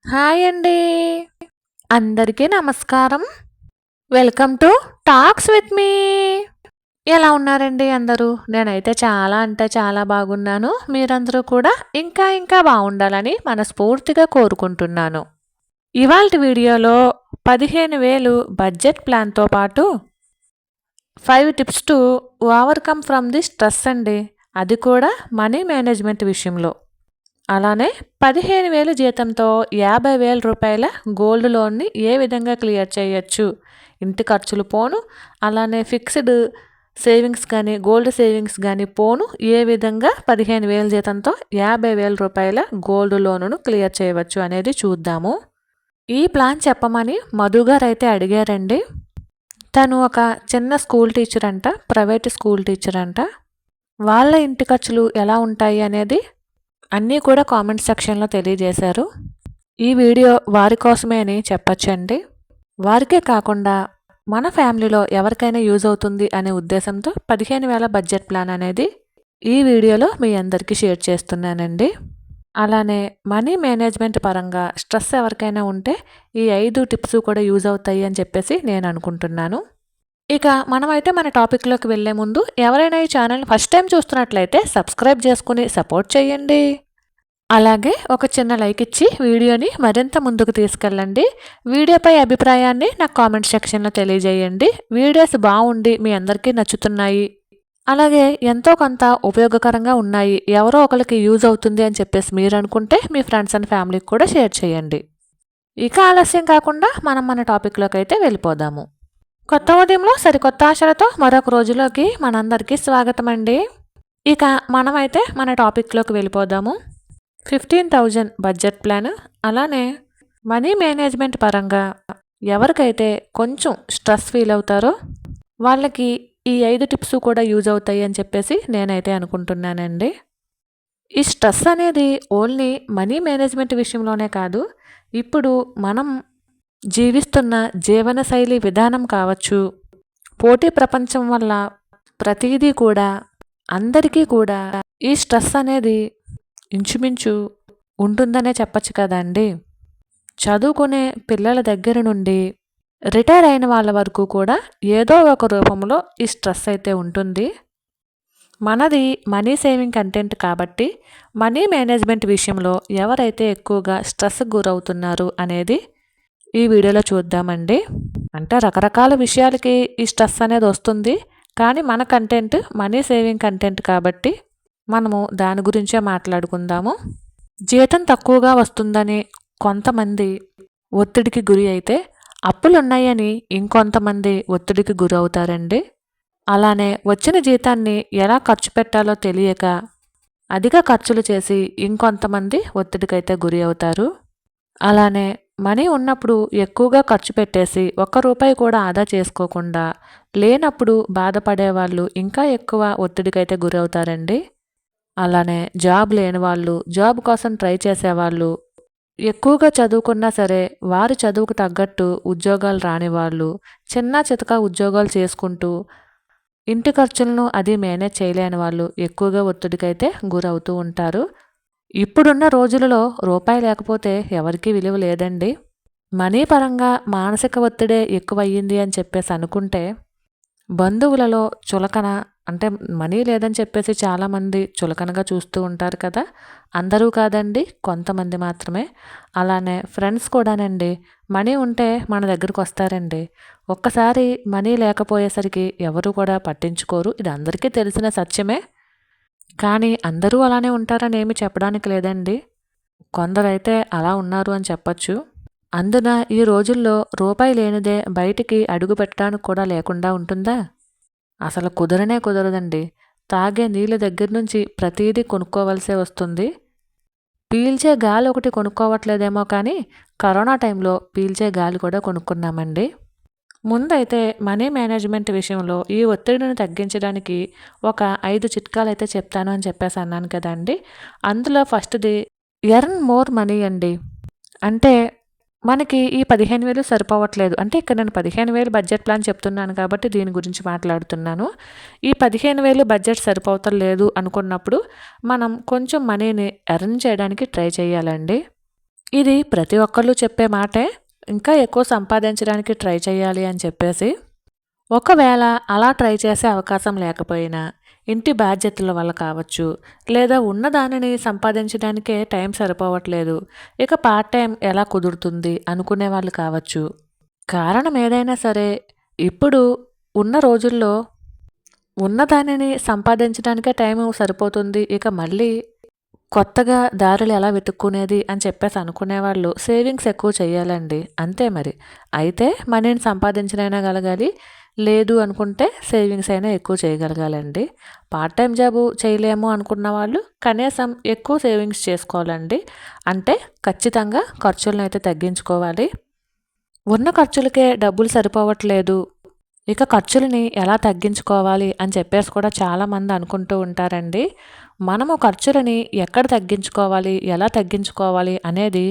Hi అండి. అందరికీ నమస్కారం. Welcome to talks with me. ఎలా ఉన్నారండి అందరూ? నేనైతే చాలా అంటే చాలా బాగున్నాను. మీరందరూ కూడా ఇంకా బాగుండాలని మనస్ఫూర్తిగా కోరుకుంటున్నాను. ఇవాల్టి వీడియోలో 15,000 బడ్జెట్ ప్లాన్‌తో పాటు 5 tips to overcome from the stress అండి. అది కూడా మనీ మేనేజ్‌మెంట్ విషయంలో. అలానే 15,000 జీతంతో 50,000 రూపాయల గోల్డ్ లోన్‌ని ఏ విధంగా క్లియర్ చేయొచ్చు? ఇంటి ఖర్చులు పోను, అలానే ఫిక్స్డ్ సేవింగ్స్ గానీ, గోల్డ్ సేవింగ్స్ గానీ పోను ఏ విధంగా 15,000 జీతంతో 50,000 రూపాయల గోల్డ్ లోనును క్లియర్ చేయవచ్చు అనేది చూద్దాము. ఈ ప్లాన్ చెప్పమని మధు గారైతే అడిగారండి. తను ఒక చిన్న స్కూల్ టీచర్ అంట. ప్రైవేట్ స్కూల్ టీచర్ అంట. వాళ్ళ ఇంటి ఖర్చులు ఎలా ఉంటాయి అనేది అన్నీ కూడా కామెంట్ సెక్షన్‌లో తెలియజేశారు. ఈ వీడియో వారి కోసమే అని చెప్పొచ్చండి. వారికే కాకుండా మన ఫ్యామిలీలో ఎవరికైనా యూజ్ అవుతుంది అనే ఉద్దేశంతో 15,000 బడ్జెట్ ప్లాన్ అనేది ఈ వీడియోలో మీ అందరికీ షేర్ చేస్తున్నానండి. అలానే మనీ మేనేజ్మెంట్ పరంగా స్ట్రెస్ ఎవరికైనా ఉంటే ఈ 5 టిప్స్ కూడా యూజ్ అవుతాయి అని చెప్పేసి నేను అనుకుంటున్నాను. ఇక మనమైతే మన టాపిక్‌లోకి వెళ్ళే ముందు ఎవరైనా ఈ ఛానల్‌ని ఫస్ట్ టైం చూస్తున్నట్లయితే సబ్స్క్రైబ్ చేసుకొని సపోర్ట్ చేయండి. అలాగే ఒక చిన్న లైక్ ఇచ్చి వీడియోని మరింత ముందుకు తీసుకెళ్ళండి. వీడియోపై అభిప్రాయాన్ని నాకు కామెంట్ సెక్షన్‌లో తెలియజేయండి. వీడియోస్ బాగుండి మీ అందరికీ నచ్చుతున్నాయి, అలాగే ఎంతో కొంత ఉపయోగకరంగా ఉన్నాయి, ఎవరో ఒకరికి యూజ్ అవుతుంది అని చెప్పేసి మీరు అనుకుంటే మీ ఫ్రెండ్స్ అండ్ ఫ్యామిలీకి కూడా షేర్ చేయండి. ఇక ఆలస్యం కాకుండా మనం మన టాపిక్‌లోకి అయితే వెళ్ళిపోదాము. కొత్త ఉదయంలో సరికొత్త ఆశలతో మరొక రోజులోకి మనందరికీ స్వాగతం అండి. ఇక మనమైతే మన టాపిక్‌లోకి వెళ్ళిపోదాము. 15,000 బడ్జెట్ ప్లాన్, అలానే మనీ మేనేజ్మెంట్ పరంగా ఎవరికైతే కొంచెం స్ట్రెస్ ఫీల్ అవుతారో వాళ్ళకి ఈ 5 టిప్స్ కూడా యూజ్ అవుతాయి అని చెప్పేసి నేనైతే అనుకుంటున్నానండి. ఈ స్ట్రెస్ అనేది ఓన్లీ మనీ మేనేజ్మెంట్ విషయంలోనే కాదు, ఇప్పుడు మనం జీవిస్తున్న జీవనశైలి విధానం కావచ్చు, పోటీ ప్రపంచం వల్ల ప్రతిదీ కూడా అందరికీ కూడా ఈ స్ట్రెస్ అనేది ఇంచుమించు ఉంటుందనే చెప్పచ్చు కదండి. చదువుకునే పిల్లల దగ్గర నుండి రిటైర్ అయిన వాళ్ళ వరకు కూడా ఏదో ఒక రూపంలో ఈ స్ట్రెస్ అయితే ఉంటుంది. మనది మనీ సేవింగ్ కంటెంట్ కాబట్టి మనీ మేనేజ్మెంట్ విషయంలో ఎవరైతే ఎక్కువగా స్ట్రెస్కి గురవుతున్నారు అనేది ఈ వీడియోలో చూద్దామండి. అంటే రకరకాల విషయాలకి ఈ స్ట్రెస్ అనేది వస్తుంది, కానీ మన కంటెంట్ మనీ సేవింగ్ కంటెంట్ కాబట్టి మనము దాని గురించే మాట్లాడుకుందాము. జీతం తక్కువగా వస్తుందని కొంతమంది ఒత్తిడికి గురి అయితే అప్పులున్నాయని ఇంకొంతమంది ఒత్తిడికి గురవుతారండి. అలానే వచ్చిన జీతాన్ని ఎలా ఖర్చు పెట్టాలో తెలియక అధిక ఖర్చులు చేసి ఇంకొంతమంది ఒత్తిడికైతే గురి అవుతారు. అలానే మనీ ఉన్నప్పుడు ఎక్కువగా ఖర్చు పెట్టేసి ఒక్క రూపాయి కూడా ఆదా చేసుకోకుండా లేనప్పుడు బాధపడేవాళ్ళు ఇంకా ఎక్కువ ఒత్తిడికైతే గురవుతారండి. అలానే జాబ్ లేని వాళ్ళు, జాబ్ కోసం ట్రై చేసేవాళ్ళు, ఎక్కువగా చదువుకున్నా సరే వారి చదువుకు తగ్గట్టు ఉద్యోగాలు రాని వాళ్ళు, చిన్న చితక ఉద్యోగాలు చేసుకుంటూ ఇంటి ఖర్చులను అది మేనేజ్ చేయలేని వాళ్ళు ఎక్కువగా ఒత్తిడికైతే గురవుతూ ఉంటారు. ఇప్పుడున్న రోజులలో రూపాయి లేకపోతే ఎవరికీ విలువ లేదండి. మనీ పరంగా మానసిక ఒత్తిడే ఎక్కువయ్యింది అని చెప్పేసి అనుకుంటే బంధువులలో చులకన, అంటే మనీ లేదని చెప్పేసి చాలామంది చులకనగా చూస్తూ ఉంటారు కదా. అందరూ కాదండి, కొంతమంది మాత్రమే. అలానే ఫ్రెండ్స్ కూడానండి, మనీ ఉంటే మన దగ్గరికి వస్తారండి. ఒక్కసారి మనీ లేకపోయేసరికి ఎవరు కూడా పట్టించుకోరు. ఇది అందరికీ తెలిసిన సత్యమే. కానీ అందరూ అలానే ఉంటారని ఏమి చెప్పడానికి లేదండి. కొందరైతే అలా ఉన్నారు అని చెప్పచ్చు. అందున ఈ రోజుల్లో రూపాయి లేనిదే బయటికి అడుగు పెట్టడానికి కూడా లేకుండా ఉంటుందా? అసలు కుదరనే కుదరదండి. తాగే నీళ్ళ దగ్గర నుంచి ప్రతీదీ కొనుక్కోవలసే వస్తుంది. పీల్చే గాలి ఒకటి కొనుక్కోవట్లేదేమో కానీ కరోనా టైంలో పీల్చే గాలి కూడా కొనుక్కున్నామండి. ముందైతే మనీ మేనేజ్మెంట్ విషయంలో ఈ ఒత్తిడిని తగ్గించడానికి ఒక 5 చిట్కాలైతే చెప్తాను అని చెప్పేసి అన్నాను కదండి. అందులో ఫస్ట్‌ది ఎర్న్ మోర్ మనీ అండి. అంటే మనకి ఈ 15,000 సరిపోవట్లేదు. అంటే ఇక్కడ నేను 15,000 బడ్జెట్ ప్లాన్ చెప్తున్నాను కాబట్టి దీని గురించి మాట్లాడుతున్నాను. ఈ 15,000 బడ్జెట్ సరిపోవట్లేదు అనుకున్నప్పుడు మనం కొంచెం మనీని ఎర్న్ చేయడానికి ట్రై చేయాలండి. ఇది ప్రతి ఒక్కళ్ళు చెప్పే మాటే. ఇంకా ఎక్కువ సంపాదించడానికి ట్రై చేయాలి అని చెప్పేసి. ఒకవేళ అలా ట్రై చేసే అవకాశం లేకపోయినా ఇంటి బాధ్యతల వల్ల కావచ్చు, లేదా ఉన్న దానిని సంపాదించడానికే టైం సరిపోవట్లేదు, ఇక పార్ట్ టైం ఎలా కుదురుతుంది అనుకునే వాళ్ళు కావచ్చు. కారణం ఏదైనా సరే ఇప్పుడు ఉన్న రోజుల్లో ఉన్న దానిని సంపాదించడానికే టైం సరిపోతుంది. ఇక మళ్ళీ కొత్తగా దారులు ఎలా వెతుక్కునేది అని చెప్పేసి అనుకునేవాళ్ళు సేవింగ్స్ ఎక్కువ చేయాలండి. అంతే మరి. అయితే మనీని సంపాదించనైనా గలగాలి. లేదు అనుకుంటే సేవింగ్స్ అయినా ఎక్కువ చేయగలగాలండి. పార్ట్ టైం జాబు చేయలేము అనుకున్న వాళ్ళు కనీసం ఎక్కువ సేవింగ్స్ చేసుకోవాలండి. అంటే ఖచ్చితంగా ఖర్చులను అయితే తగ్గించుకోవాలి. ఉన్న ఖర్చులకే డబ్బులు సరిపోవట్లేదు, ఇక ఖర్చులని ఎలా తగ్గించుకోవాలి అని చెప్పేసి కూడా చాలామంది అనుకుంటూ ఉంటారండి. మనము ఖర్చులని ఎక్కడ తగ్గించుకోవాలి, ఎలా తగ్గించుకోవాలి అనేది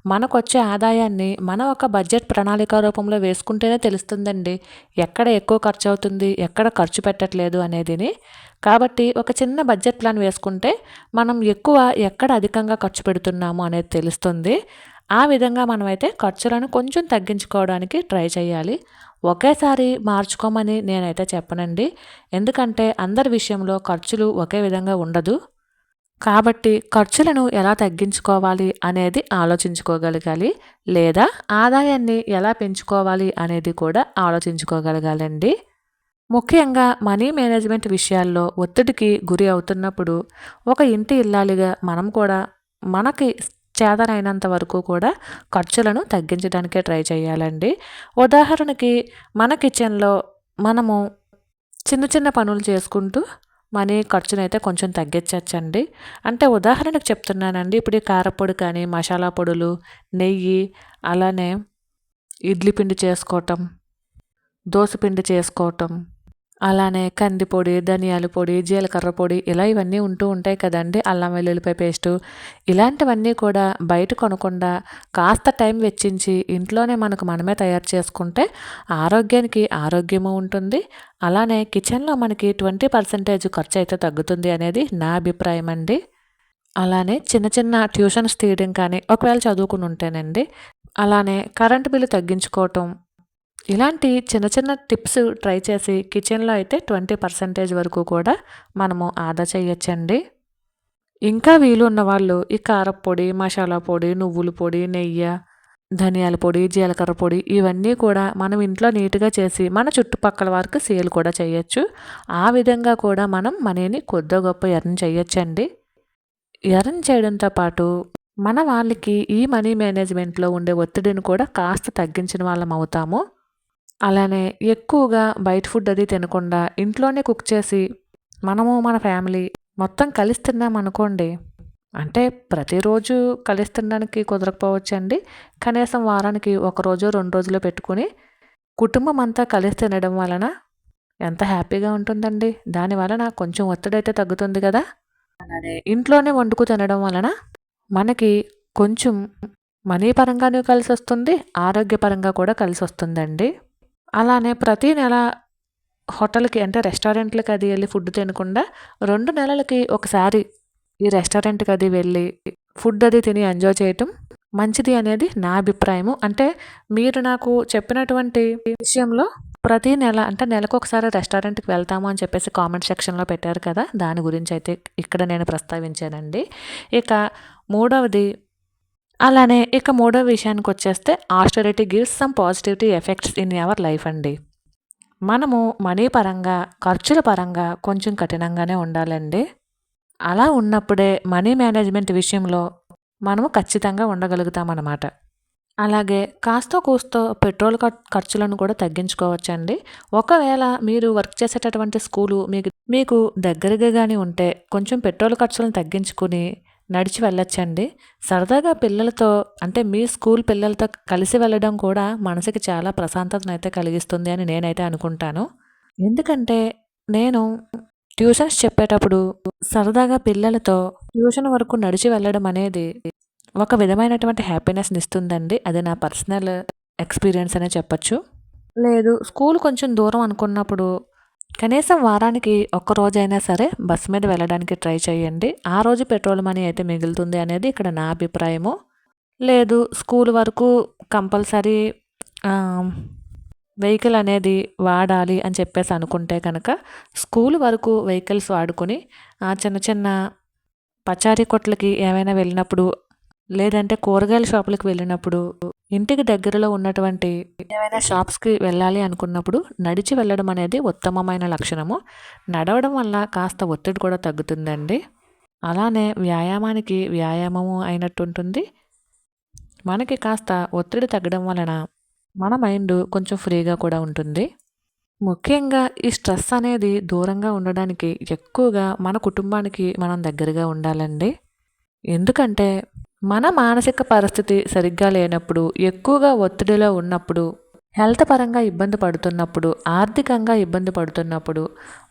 మనకొచ్చే ఆదాయాన్ని మనం ఒక బడ్జెట్ ప్రణాళిక రూపంలో వేసుకుంటేనే తెలుస్తుందండి. ఎక్కడ ఎక్కువ ఖర్చు అవుతుంది, ఎక్కడ ఖర్చు పెట్టట్లేదు అనేదిని. కాబట్టి ఒక చిన్న బడ్జెట్ ప్లాన్ వేసుకుంటే మనం ఎక్కువ ఎక్కడ అధికంగా ఖర్చు పెడుతున్నాము అనేది తెలుస్తుంది. ఆ విధంగా మనమైతే ఖర్చులను కొంచెం తగ్గించుకోవడానికి ట్రై చేయాలి. ఒకేసారి మార్చుకోమని నేనైతే చెప్పనండి. ఎందుకంటే అందరి విషయంలో ఖర్చులు ఒకే విధంగా ఉండదు. కాబట్టి ఖర్చులను ఎలా తగ్గించుకోవాలి అనేది ఆలోచించుకోగలగాలి. లేదా ఆదాయాన్ని ఎలా పెంచుకోవాలి అనేది కూడా ఆలోచించుకోగలగాలండి. ముఖ్యంగా మనీ మేనేజ్మెంట్ విషయాల్లో ఒత్తిడికి గురి అవుతున్నప్పుడు ఒక ఇంటి ఇల్లాలిగా మనం కూడా మనకి చేతనైనంత వరకు కూడా ఖర్చులను తగ్గించడానికే ట్రై చేయాలండి. ఉదాహరణకి మన కిచెన్లో మనము చిన్న చిన్న పనులు చేసుకుంటూ మనీ ఖర్చునైతే కొంచెం తగ్గించవచ్చండి. అంటే ఉదాహరణకు చెప్తున్నానండి. ఇప్పుడు ఈ కారపొడి కానీ, మసాలా పొడులు, నెయ్యి, అలానే ఇడ్లీ పిండి చేసుకోవటం, దోస పిండి చేసుకోవటం, అలానే కందిపొడి, ధనియాల పొడి, జీలకర్ర పొడి ఇలా ఇవన్నీ ఉంటూ ఉంటాయి కదండీ. అల్లం వెల్లుల్లిపాయ పేస్టు ఇలాంటివన్నీ కూడా బయట కొనకుండా కాస్త టైం వెచ్చించి ఇంట్లోనే మనమే తయారు చేసుకుంటే ఆరోగ్యానికి ఆరోగ్యము ఉంటుంది. అలానే కిచెన్లో మనకి 20% ఖర్చు అయితే తగ్గుతుంది అనేది నా అభిప్రాయం అండి. అలానే చిన్న చిన్న ట్యూషన్స్ తీయడం కానీ ఒకవేళ చదువుకుని ఉంటేనండి, అలానే కరెంటు బిల్లు తగ్గించుకోవటం, ఇలాంటి చిన్న చిన్న టిప్స్ ట్రై చేసి కిచెన్లో అయితే 20% వరకు కూడా మనము ఆదా చేయొచ్చండి. ఇంకా వీలు ఉన్న వాళ్ళు ఈ కారప్పొడి, మసాలా పొడి, నువ్వుల పొడి, నెయ్యి, ధనియాల పొడి, జీలకర్ర పొడి ఇవన్నీ కూడా మనం ఇంట్లో నీట్గా చేసి మన చుట్టుపక్కల వారికి సేల్ కూడా చేయొచ్చు. ఆ విధంగా కూడా మనం మనీని కొద్దో గొప్ప ఎర్న్ చేయొచ్చండి. ఎర్న్ చేయడంతో పాటు మన వాళ్ళకి ఈ మనీ మేనేజ్మెంట్లో ఉండే ఒత్తిడిని కూడా కాస్త తగ్గించిన వాళ్ళం అవుతాము. అలానే ఎక్కువగా బయట ఫుడ్ అది తినకుండా ఇంట్లోనే కుక్ చేసి మనము మన ఫ్యామిలీ మొత్తం కలిసి తిన్నామనుకోండి. అంటే ప్రతిరోజు కలిసి తినడానికి కుదరకపోవచ్చండి. కనీసం వారానికి ఒక రోజో 2 రోజులో పెట్టుకుని కుటుంబం అంతా కలిసి తినడం వలన ఎంత హ్యాపీగా ఉంటుందండి. దాని వలన కొంచెం ఒత్తిడైతే తగ్గుతుంది కదా. అలానే ఇంట్లోనే వండుకు తినడం వలన మనకి కొంచెం మనీ పరంగానూ కలిసొస్తుంది, ఆరోగ్యపరంగా కూడా కలిసొస్తుందండి. అలానే ప్రతి నెల హోటల్‌కి అంటే రెస్టారెంట్‌లకి అది వెళ్ళి ఫుడ్ తినకుండా 2 నెలలకి ఒకసారి ఈ రెస్టారెంట్‌కి అది వెళ్ళి ఫుడ్ అది తిని ఎంజాయ్ చేయటం మంచిది అనేది నా అభిప్రాయము. అంటే మీరు నాకు చెప్పినటువంటి విషయంలో ప్రతి నెల అంటే నెలకొకసారి రెస్టారెంట్‌కి వెళ్తాము అని చెప్పేసి కామెంట్ సెక్షన్‌లో పెట్టారు కదా. దాని గురించి అయితే ఇక్కడ నేను ప్రస్తావించానండి. ఇక మూడవది అలానే ఇక మూడో విషయానికొచ్చేస్తే austerity gives some positivity effects in our life అండి. మనము మనీ పరంగా, ఖర్చుల పరంగా కొంచెం కఠినంగానే ఉండాలండి. అలా ఉన్నప్పుడే మనీ మేనేజ్మెంట్ విషయంలో మనము ఖచ్చితంగా ఉండగలుగుతామన్నమాట. అలాగే కాస్తో కూస్తో పెట్రోల్ ఖర్చులను కూడా తగ్గించుకోవచ్చండి. ఒకవేళ మీరు వర్క్ చేసేటటువంటి స్కూలు మీకు దగ్గరగా గాని ఉంటే కొంచెం పెట్రోల్ ఖర్చులను తగ్గించుకుని నడిచి వెళ్ళొచ్చండి. సరదాగా పిల్లలతో అంటే మీ స్కూల్ పిల్లలతో కలిసి వెళ్ళడం కూడా మనసుకి చాలా ప్రశాంతతనైతే కలిగిస్తుంది అని నేనైతే అనుకుంటాను. ఎందుకంటే నేను ట్యూషన్స్ చెప్పేటప్పుడు సరదాగా పిల్లలతో ట్యూషన్ వరకు నడిచి వెళ్ళడం అనేది ఒక విధమైనటువంటి హ్యాపీనెస్‌ని ఇస్తుందండి. అది నా పర్సనల్ ఎక్స్‌పీరియన్స్ అనే చెప్పొచ్చు. లేదు స్కూల్ కొంచెం దూరం అనుకున్నప్పుడు కనీసం వారానికి ఒక్క రోజైనా సరే బస్ మీద వెళ్ళడానికి ట్రై చేయండి. ఆ రోజు పెట్రోల్ మనీ అయితే మిగులుతుంది అనేది ఇక్కడ నా అభిప్రాయము. లేదు స్కూల్ వరకు కంపల్సరీ వెహికల్ అనేది వాడాలి అని చెప్పేసి అనుకుంటే కనుక స్కూల్ వరకు వెహికల్స్ వాడుకొని చిన్న చిన్న పచారీ కొట్లకి ఏమైనా వెళ్ళినప్పుడు లేదంటే కూరగాయల షాపులకు వెళ్ళినప్పుడు ఇంటికి దగ్గరలో ఉన్నటువంటి ఏమైనా షాప్స్కి వెళ్ళాలి అనుకున్నప్పుడు నడిచి వెళ్ళడం అనేది ఉత్తమమైన లక్షణము. నడవడం వల్ల కాస్త ఒత్తిడి కూడా తగ్గుతుందండి. అలానే వ్యాయామానికి వ్యాయామము అయినట్టు ఉంటుంది. మనకి కాస్త ఒత్తిడి తగ్గడం వలన మన మైండ్ కొంచెం ఫ్రీగా కూడా ఉంటుంది. ముఖ్యంగా ఈ స్ట్రెస్ అనేది దూరంగా ఉండడానికి ఎక్కువగా మన కుటుంబానికి మనం దగ్గరగా ఉండాలండి. ఎందుకంటే మన మానసిక పరిస్థితి సరిగ్గా లేనప్పుడు, ఎక్కువగా ఒత్తిడిలో ఉన్నప్పుడు, హెల్త్ పరంగా ఇబ్బంది పడుతున్నప్పుడు, ఆర్థికంగా ఇబ్బంది పడుతున్నప్పుడు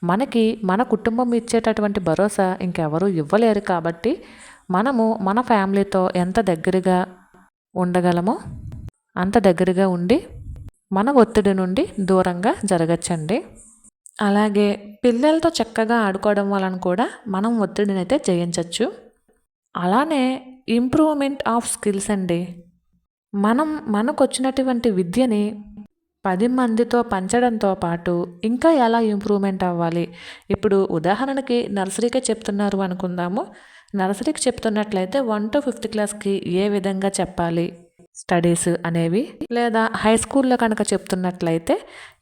మనకి మన కుటుంబం ఇచ్చేటటువంటి భరోసా ఇంకెవరూ ఇవ్వలేరు. కాబట్టి మనము మన ఫ్యామిలీతో ఎంత దగ్గరగా ఉండగలమో అంత దగ్గరగా ఉండి మన ఒత్తిడి నుండి దూరంగా జరగచ్చండి. అలాగే పిల్లలతో చక్కగా ఆడుకోవడం వలన కూడా మనం ఒత్తిడిని అయితే జయించవచ్చు. అలానే ఇంప్రూవ్మెంట్ ఆఫ్ స్కిల్స్ అండి. మనం మనకు వచ్చినటువంటి విద్యని 10 మందితో పంచడంతో పాటు ఇంకా ఎలా ఇంప్రూవ్మెంట్ అవ్వాలి. ఇప్పుడు ఉదాహరణకి నర్సరీకే చెప్తున్నారు అనుకుందాము. నర్సరీకి చెప్తున్నట్లయితే 1 to 5th క్లాస్కి ఏ విధంగా చెప్పాలి స్టడీస్ అనేవి, లేదా హై స్కూల్లో కనుక చెప్తున్నట్లయితే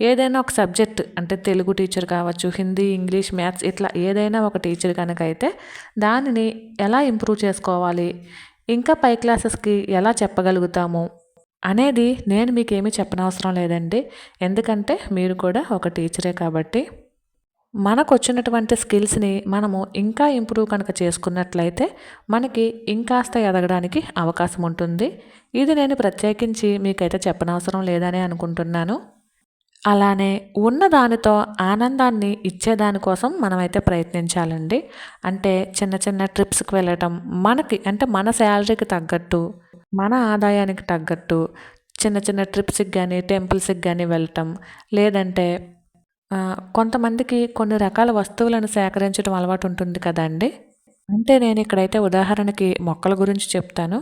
ఏదైనా ఒక సబ్జెక్ట్ అంటే తెలుగు టీచర్ కావచ్చు, హిందీ, ఇంగ్లీష్, మ్యాథ్స్ ఇట్లా ఏదైనా ఒక టీచర్ కనుక అయితే దానిని ఎలా ఇంప్రూవ్ చేసుకోవాలి, ఇంకా పై క్లాసెస్కి ఎలా చెప్పగలుగుతాము అనేది నేను మీకేమీ చెప్పనవసరం లేదండి. ఎందుకంటే మీరు కూడా ఒక టీచరే కాబట్టి మనకు వచ్చినటువంటి స్కిల్స్ని మనము ఇంకా ఇంప్రూవ్ కనుక చేసుకున్నట్లయితే మనకి ఇంకాస్త ఎదగడానికి అవకాశం ఉంటుంది. ఇది నేను ప్రత్యేకించి మీకైతే చెప్పనవసరం లేదని అనుకుంటున్నాను. అలానే ఉన్న దానితో ఆనందాన్ని ఇచ్చేదానికోసం మనమైతే ప్రయత్నించాలండి. అంటే చిన్న చిన్న ట్రిప్స్కి వెళ్ళటం, మనకి అంటే మన శాలరీకి తగ్గట్టు, మన ఆదాయానికి తగ్గట్టు చిన్న చిన్న ట్రిప్స్కి కానీ టెంపుల్స్కి కానీ వెళ్ళటం, లేదంటే కొంతమందికి కొన్ని రకాల వస్తువులను సేకరించడం అలవాటు ఉంటుంది కదండి. అంటే నేను ఇక్కడైతే ఉదాహరణకి మొక్కల గురించి చెప్తాను.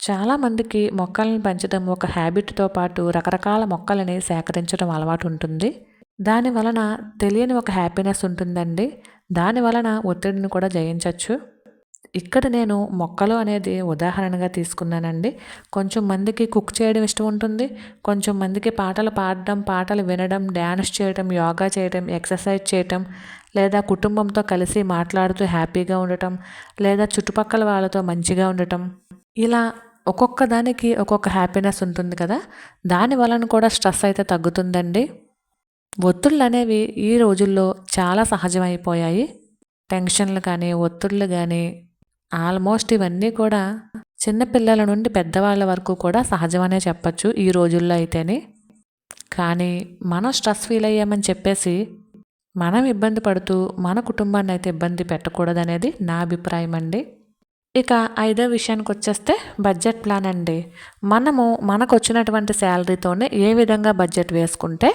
చాలామందికి మొక్కలను పెంచడం ఒక హ్యాబిట్తో పాటు రకరకాల మొక్కలని సేకరించడం అలవాటు ఉంటుంది. దాని వలన తెలియని ఒక హ్యాపీనెస్ ఉంటుందండి. దాని వలన ఒత్తిడిని కూడా జయించవచ్చు. ఇక్కడ నేను మొక్కలు అనేది ఉదాహరణగా తీసుకున్నానండి. కొంచెం మందికి కుక్ చేయడం ఇష్టం ఉంటుంది. కొంచెం మందికి పాటలు పాడడం, పాటలు వినడం, డ్యాన్స్ చేయడం, యోగా చేయడం, ఎక్సర్సైజ్ చేయటం, లేదా కుటుంబంతో కలిసి మాట్లాడుతూ హ్యాపీగా ఉండటం, లేదా చుట్టుపక్కల వాళ్ళతో మంచిగా ఉండటం, ఇలా ఒక్కొక్క దానికి ఒక్కొక్క హ్యాపీనెస్ ఉంటుంది కదా. దాని వలన కూడా స్ట్రెస్ అయితే తగ్గుతుందండి. ఒత్తిళ్ళు అనేవి ఈ రోజుల్లో చాలా సహజమైపోయాయి. టెన్షన్లు కానీ, ఒత్తిళ్ళు కానీ ఆల్మోస్ట్ ఇవన్నీ కూడా చిన్నపిల్లల నుండి పెద్దవాళ్ళ వరకు కూడా సహజమనే చెప్పచ్చు ఈ రోజుల్లో అయితేనే. కానీ మనం స్ట్రెస్ ఫీల్ అయ్యామని చెప్పేసి మనం ఇబ్బంది పడుతూ మన కుటుంబాన్ని అయితే ఇబ్బంది పెట్టకూడదనేది నా అభిప్రాయం అండి. ఇక 5వ విషయానికి వచ్చేస్తే బడ్జెట్ ప్లాన్ అండి. మనము మనకు వచ్చినటువంటి శాలరీతోనే ఏ విధంగా బడ్జెట్ వేసుకుంటే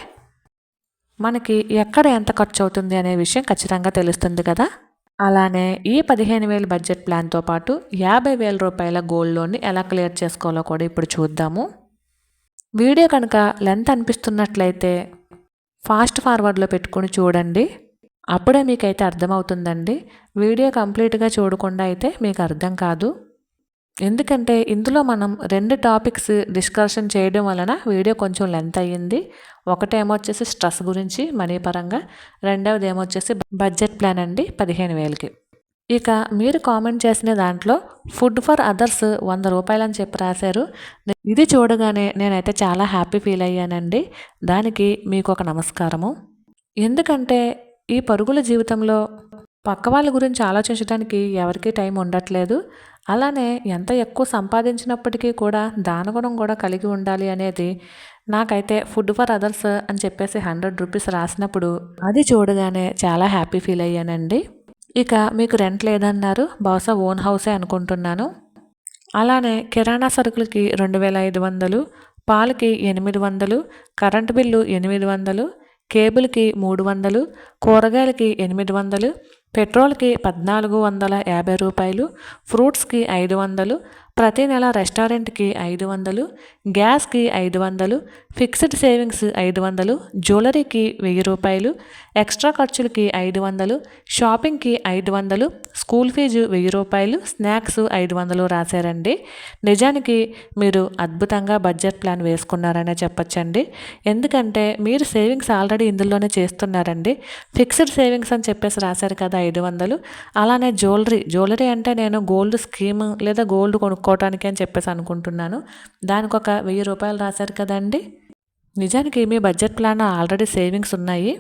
మనకి ఎక్కడ ఎంత ఖర్చు అవుతుంది అనే విషయం ఖచ్చితంగా తెలుస్తుంది కదా. అలానే ఈ 15,000 బడ్జెట్ ప్లాన్తో పాటు 50,000 రూపాయల గోల్డ్ లోన్ని ఎలా క్లియర్ చేసుకోవాలో కూడా ఇప్పుడు చూద్దాము. వీడియో కనుక లెంత్ అనిపిస్తున్నట్లయితే ఫాస్ట్ ఫార్వర్డ్లో పెట్టుకుని చూడండి. అప్పుడే మీకైతే అర్థమవుతుందండి. వీడియో కంప్లీట్గా చూడకుండా అయితే మీకు అర్థం కాదు. ఎందుకంటే ఇందులో మనం 2 టాపిక్స్ డిస్కషన్ చేయడం వలన వీడియో కొంచెం లెంత్ అయ్యింది. ఒకటేమొచ్చేసి స్ట్రెస్ గురించి మనీ పరంగా, రెండవది ఏమొచ్చేసి బడ్జెట్ ప్లాన్ అండి 15,000కి. ఇక మీరు కామెంట్ చేసిన దాంట్లో ఫుడ్ ఫర్ అదర్స్ 100 రూపాయలు అని చెప్పి రాశారు. ఇది చూడగానే నేనైతే చాలా హ్యాపీ ఫీల్ అయ్యానండి. దానికి మీకు ఒక నమస్కారము. ఎందుకంటే ఈ పరుగుల జీవితంలో పక్క వాళ్ళ గురించి ఆలోచించడానికి ఎవరికీ టైం ఉండట్లేదు. అలానే ఎంత ఎక్కువ సంపాదించినప్పటికీ కూడా దానగుణం కూడా కలిగి ఉండాలి అనేది నాకైతే ఫుడ్ ఫర్ అదర్స్ అని చెప్పేసి 100 రూపీస్ రాసినప్పుడు అది చూడగానే చాలా హ్యాపీ ఫీల్ అయ్యానండి. ఇక మీకు రెంట్ లేదన్నారు, బహుశా ఓన్ హౌసే అనుకుంటున్నాను. అలానే కిరాణా సరుకులకి 2,500, పాలకి 800, కరెంటు బిల్లు 800, కేబుల్కి 300, కూరగాయలకి 800, పెట్రోల్కి 1,450 రూపాయలు, ఫ్రూట్స్కి 500, ప్రతి నెల రెస్టారెంట్కి 500, గ్యాస్కి 500, ఫిక్స్డ్ సేవింగ్స్ 500, జ్యువెలరీకి 1000 రూపాయలు, ఎక్స్ట్రా ఖర్చులకి 500, షాపింగ్కి 500, స్కూల్ ఫీజు 1000 రూపాయలు, స్నాక్స్ 500 రాశారండి. నిజానికి మీరు అద్భుతంగా బడ్జెట్ ప్లాన్ వేసుకున్నారనే చెప్పొచ్చండి. ఎందుకంటే మీరు సేవింగ్స్ ఆల్రెడీ ఇందులోనే చేస్తున్నారండి. ఫిక్స్డ్ సేవింగ్స్ అని చెప్పేసి రాశారు కదా 500. అలానే జ్యువెలరీ అంటే నేను గోల్డ్ స్కీమ్ లేదా గోల్డ్ కొనుక్కోవటానికి అని చెప్పేసి అనుకుంటున్నాను. దానికి ఒక 1000 రూపాయలు రాశారు కదండి. నిజానికి మీ బడ్జెట్ ప్లాన్ ఆల్రెడీ సేవింగ్స్ ఉన్నాయి.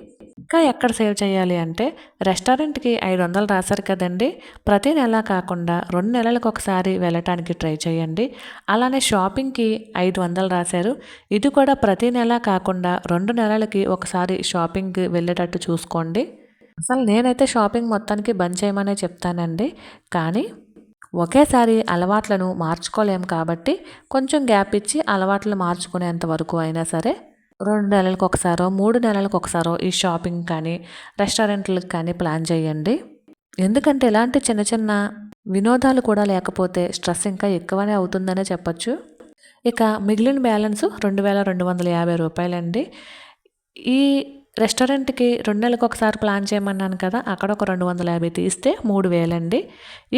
ఇంకా ఎక్కడ సేవ్ చేయాలి అంటే రెస్టారెంట్కి 500 రాశారు కదండి. ప్రతి నెల కాకుండా 2 నెలలకు ఒకసారి వెళ్ళటానికి ట్రై చేయండి. అలానే షాపింగ్కి 500 రాశారు. ఇది కూడా ప్రతి నెల కాకుండా 2 నెలలకి ఒకసారి షాపింగ్కి వెళ్ళేటట్టు చూసుకోండి. అసలు నేనైతే షాపింగ్ మొత్తానికి బంద్ చేయమనే చెప్తానండి. కానీ ఒకేసారి అలవాట్లను మార్చుకోలేము కాబట్టి కొంచెం గ్యాప్ ఇచ్చి అలవాట్లు మార్చుకునేంత వరకు అయినా సరే 2 నెలలకు ఒకసారో 3 నెలలకు ఒకసారో ఈ షాపింగ్ కానీ రెస్టారెంట్లకు కానీ ప్లాన్ చేయండి. ఎందుకంటే ఇలాంటి చిన్న చిన్న వినోదాలు కూడా లేకపోతే స్ట్రెస్ ఇంకా ఎక్కువనే అవుతుందనే చెప్పచ్చు. ఇక మిగిలిన బ్యాలెన్స్ 2250 రూపాయలండి. ఈ రెస్టారెంట్కి 2 నెలలకు ఒకసారి ప్లాన్ చేయమన్నాను కదా, అక్కడ ఒక 250 తీస్తే 3000 అండి.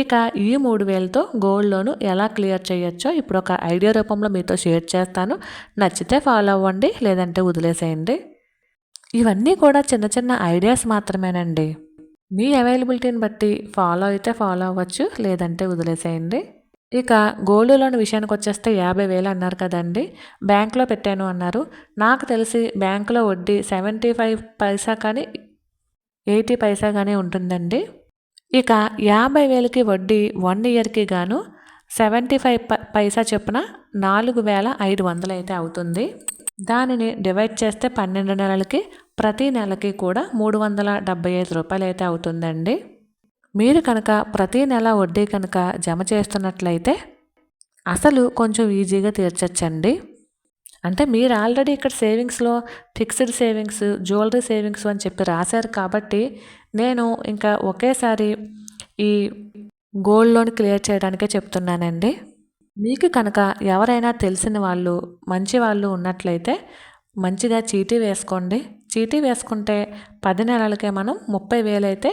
ఇక ఈ 3000తో గోల్డ్ లోను ఎలా క్లియర్ చేయొచ్చో ఇప్పుడు ఒక ఐడియా రూపంలో మీతో షేర్ చేస్తాను. నచ్చితే ఫాలో అవ్వండి, లేదంటే వదిలేసేయండి. ఇవన్నీ కూడా చిన్న చిన్న ఐడియాస్ మాత్రమేనండి. మీ అవైలబిలిటీని బట్టి ఫాలో అయితే ఫాలో అవ్వచ్చు, లేదంటే వదిలేసేయండి. ఇక గోల్డ్ లోన్ విషయానికి వచ్చేస్తే 50,000 అన్నారు కదండి. బ్యాంక్లో పెట్టాను అన్నారు. నాకు తెలిసి బ్యాంకులో వడ్డీ 75 పైసా కానీ 80 పైసా కానీ ఉంటుందండి. ఇక 50,000కి వడ్డీ 1 ఇయర్కి గాను 75 పైసా చొప్పున 4,500 అయితే అవుతుంది. దానిని డివైడ్ చేస్తే 12 నెలలకి ప్రతి నెలకి కూడా 375 రూపాయలు అయితే అవుతుందండి. మీరు కనుక ప్రతి నెల వడ్డీ కనుక జమ చేస్తున్నట్లయితే అసలు కొంచెం ఈజీగా తీర్చచ్చండి. అంటే మీరు ఆల్రెడీ ఇక్కడ సేవింగ్స్లో ఫిక్స్డ్ సేవింగ్స్, జ్యువెలరీ సేవింగ్స్ అని చెప్పి రాశారు కాబట్టి నేను ఇంకా ఒకేసారి ఈ గోల్డ్ లోన్ క్లియర్ చేయడానికే చెప్తున్నానండి. మీకు కనుక ఎవరైనా తెలిసిన వాళ్ళు మంచి వాళ్ళు ఉన్నట్లయితే మంచిగా చీటీ వేసుకోండి. చీటీ వేసుకుంటే 10 నెలలకే మనం 30,000 అయితే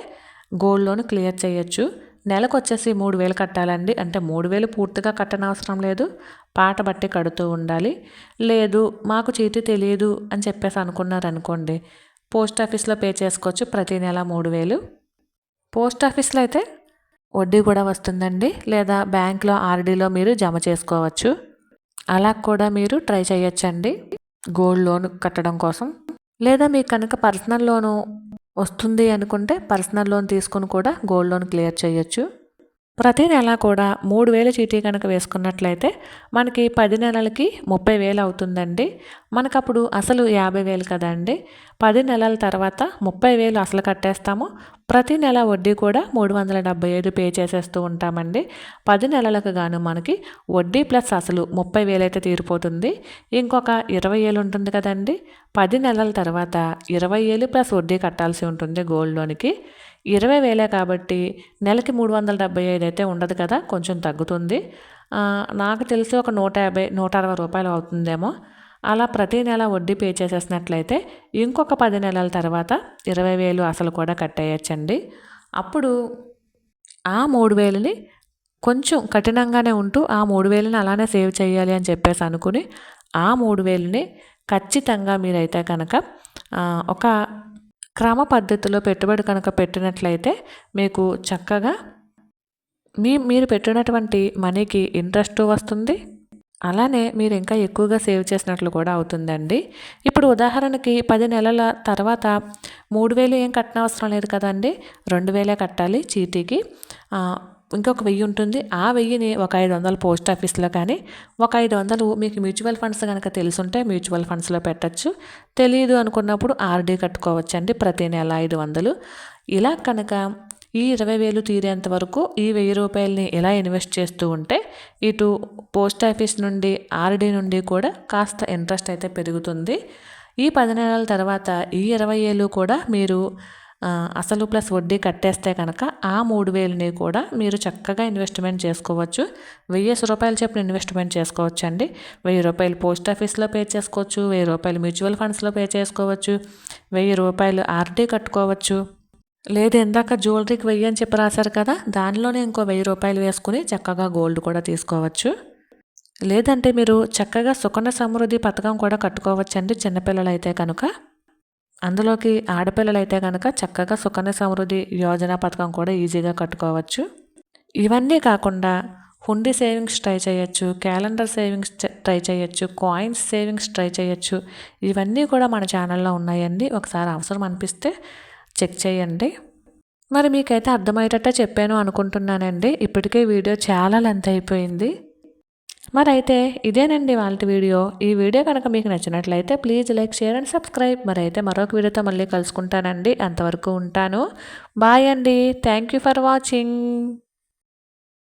గోల్డ్ లోన్ క్లియర్ చేయొచ్చు. నెలకు వచ్చేసి 3,000 కట్టాలండి. అంటే 3,000 పూర్తిగా కట్టనవసరం లేదు, పాట బట్టి కడుతూ ఉండాలి. లేదు మాకు చీటీ తెలియదు అని చెప్పేసి అనుకున్నారనుకోండి, పోస్ట్ ఆఫీస్లో పే చేసుకోవచ్చు. ప్రతి నెల 3,000 పోస్ట్ ఆఫీస్లో అయితే వడ్డీ కూడా వస్తుందండి. లేదా బ్యాంక్లో ఆర్డీలో మీరు జమ చేసుకోవచ్చు. అలా కూడా మీరు ట్రై చేయొచ్చండి గోల్డ్ లోన్ కట్టడం కోసం. లేదా మీకు కనుక పర్సనల్ లోను వస్తుంది అనుకుంటే పర్సనల్ లోన్ తీసుకుని కూడా గోల్డ్ లోన్ క్లియర్ చేయొచ్చు. ప్రతి నెల కూడా 3,000 చీటీ కనుక వేసుకున్నట్లయితే మనకి 10 నెలలకి 30,000 అవుతుందండి. మనకప్పుడు అసలు 50,000 కదండి. 10 నెలల తర్వాత 30,000 అసలు కట్టేస్తాము. ప్రతి నెల వడ్డీ కూడా 375 పే చేసేస్తూ ఉంటామండి. 10 నెలలకు గాను మనకి వడ్డీ ప్లస్ అసలు 30,000 అయితే తీరిపోతుంది. ఇంకొక 20,000 ఉంటుంది కదండి. 10 నెలల తర్వాత 20,000 ప్లస్ వడ్డీ కట్టాల్సి ఉంటుంది గోల్డ్ లోన్కి. 20,000 కాబట్టి నెలకి 375 అయితే ఉండదు కదా, కొంచెం తగ్గుతుంది. నాకు తెలిసి ఒక 150, 160 రూపాయలు అవుతుందేమో. అలా ప్రతి నెల వడ్డీ పే చేసేసినట్లయితే ఇంకొక 10 నెలల తర్వాత 20,000 అసలు కూడా కట్టేయచ్చండి. అప్పుడు ఆ 3,000ని కొంచెం కఠినంగానే ఉంటూ ఆ 3,000ని అలానే సేవ్ చేయాలి అని చెప్పేసి అనుకుని ఆ 3,000ని ఖచ్చితంగా మీరైతే కనుక ఒక క్రమ పద్ధతిలో పెట్టుబడి కనుక పెట్టినట్లయితే మీకు చక్కగా మీరు పెట్టినటువంటి మనీకి ఇంట్రెస్ట్ వస్తుంది. అలానే మీరు ఇంకా ఎక్కువగా సేవ్ చేసినట్లు కూడా అవుతుందండి. ఇప్పుడు ఉదాహరణకి 10 నెలల తర్వాత 3,000 ఏం కట్టనవసరం లేదు కదండి. 2,000 కట్టాలి చీటీకి. ఇంకొక 1000 ఉంటుంది. ఆ 1000ని ఒక 500 పోస్ట్ ఆఫీస్లో కానీ, ఒక 500 మీకు మ్యూచువల్ ఫండ్స్ కనుక తెలుసుంటే మ్యూచువల్ ఫండ్స్లో పెట్టచ్చు. తెలియదు అనుకున్నప్పుడు ఆర్డీ కట్టుకోవచ్చండి. ప్రతి నెల 500. ఇలా కనుక ఈ 20,000 తీరేంత వరకు ఈ 1,000 రూపాయలని ఎలా ఇన్వెస్ట్ చేస్తూ ఉంటే ఇటు పోస్ట్ ఆఫీస్ నుండి ఆర్డీ నుండి కూడా కాస్త ఇంట్రెస్ట్ అయితే పెరుగుతుంది. ఈ 10 నెలల తర్వాత ఈ 20,000 కూడా మీరు అసలు ప్లస్ వడ్డీ కట్టేస్తే కనుక ఆ 3,000ని కూడా మీరు చక్కగా ఇన్వెస్ట్మెంట్ చేసుకోవచ్చు. 1000 రూపాయలు చొప్పున ఇన్వెస్ట్మెంట్ చేసుకోవచ్చు అండి. 1000 రూపాయలు పోస్ట్ ఆఫీస్లో పే చేసుకోవచ్చు, 1000 రూపాయలు మ్యూచువల్ ఫండ్స్లో పే చేసుకోవచ్చు, 1000 రూపాయలు ఆర్డీ కట్టుకోవచ్చు. లేదు ఇందాక జ్యువెలరీకి 1000 అని చెప్పి రాశారు కదా, దానిలోనే ఇంకో 1000 రూపాయలు వేసుకుని చక్కగా గోల్డ్ కూడా తీసుకోవచ్చు. లేదంటే మీరు చక్కగా సుకన్య సమృద్ధి పథకం కూడా కట్టుకోవచ్చండి చిన్నపిల్లలు అయితే కనుక. అందులోకి ఆడపిల్లలైతే కనుక చక్కగా సుకన్య సమృద్ధి యోజన పథకం కూడా ఈజీగా కట్టుకోవచ్చు. ఇవన్నీ కాకుండా హుండీ సేవింగ్స్ ట్రై చేయొచ్చు, క్యాలెండర్ సేవింగ్స్ ట్రై చేయొచ్చు, కాయిన్స్ సేవింగ్స్ ట్రై చేయొచ్చు. ఇవన్నీ కూడా మన ఛానల్లో ఉన్నాయండి. ఒకసారి అవసరం అనిపిస్తే చెక్ చేయండి. మరి మీకైతే అర్థమయ్యేటట్టే చెప్పాను అనుకుంటున్నానండి. ఇప్పటికే వీడియో చాలా లెంత్ అయిపోయింది. మరైతే ఇదేనండి వాళ్ళ వీడియో. ఈ వీడియో కనుక మీకు నచ్చినట్లయితే please like, share and subscribe. మరైతే మరొక వీడియోతో మళ్ళీ కలుసుకుంటానండి. అంతవరకు ఉంటాను. బాయ్ అండి. Thank you for watching.